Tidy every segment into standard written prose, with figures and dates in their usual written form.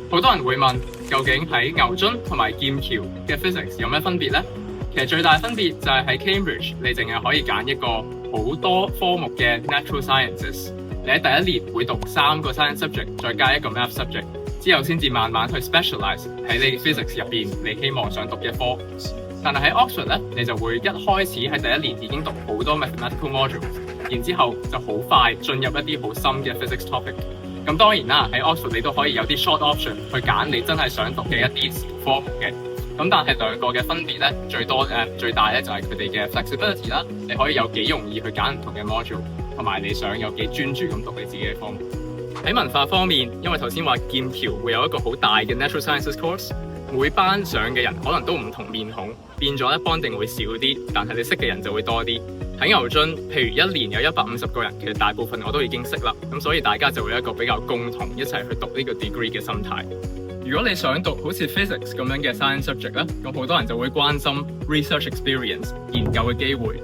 好多人會問，究竟喺牛津同埋劍橋嘅 physics 有咩分別呢？其實最大分別就係喺 Cambridge，你淨係可以揀一個好多科目嘅 natural sciences。你喺第一年會讀3個 science subject，再加一個 math subject，之後先至慢慢去 specialize 喺你 physics 入邊你希望想讀嘅科。但係喺 Oxford 咧，你就會一開始喺第一年已經讀好多 mathematical modules，然之後就好快進入一啲好深嘅 physics topic。咁當然啦，喺 Oxford 你都可以有啲 short option 去揀你真係想讀嘅一啲科目嘅。咁但係兩個嘅分別咧，最大咧就係佢哋嘅 flexibility 啦，你可以有幾容易去揀唔同嘅 module， 同埋你想有幾專注咁讀你自己嘅科目。喺文化方面，因為頭先話劍橋會有一個好大嘅 natural sciences course， 每班上嘅人可能都唔同面孔，變咗咧 bonding 會少啲，但係你識嘅人就會多啲。喺牛津，譬如一年有150個人，其實大部分我都已經識啦，咁所以大家就會有一個比較共同一齊去讀呢個 degree 嘅心態。如果你想讀好似 physics 咁樣嘅 science subject 咧，咁好多人就會關心 research experience 研究嘅機會。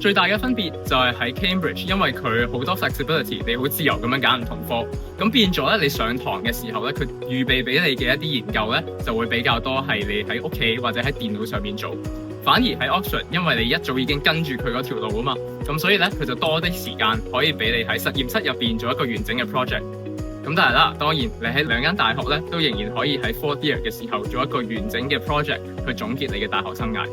最大嘅分別就係喺 Cambridge， 因為佢好多 flexibility， 你好自由咁樣揀唔同科，咁變咗咧你上堂嘅時候咧，佢預備俾你嘅一啲研究咧就會比較多係你喺屋企或者喺電腦上面做。反而喺 Oxford， 因為你一早已經跟住佢嗰條路啊嘛，咁所以咧佢就多啲時間可以俾你喺實驗室入邊做一個完整嘅 project。咁但係啦，當然你喺兩間大學咧都仍然可以喺 fourth year 嘅時候做一個完整嘅 project 去總結你嘅大學生涯。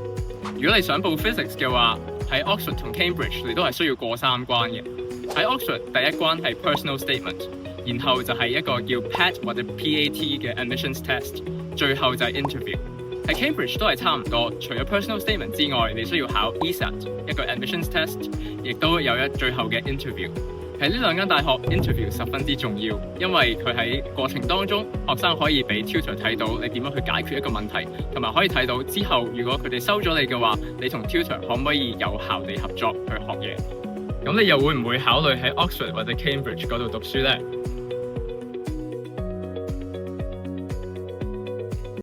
如果你想報 physics 嘅話，喺 Oxford 同 Cambridge 你都係需要過3關嘅。喺 Oxford 第一關係 personal statement， 然後就係一個叫 PAT 或者 PAT 嘅 admissions test， 最後就係 interview。喺 Cambridge 都係差唔多，除咗 personal statement 之外，你需要考 ESAT 一個 admissions test， 亦都有一最後嘅 interview。喺呢兩間大學 interview 十分之重要，因為佢喺過程當中，學生可以俾 tutor 睇到你點樣去解決一個問題，同埋可以睇到之後如果佢哋收咗你嘅話，你同 tutor 可唔可以有效地合作去學嘢。咁你又會唔會考慮喺 Oxford 或者 Cambridge 嗰度讀書呢？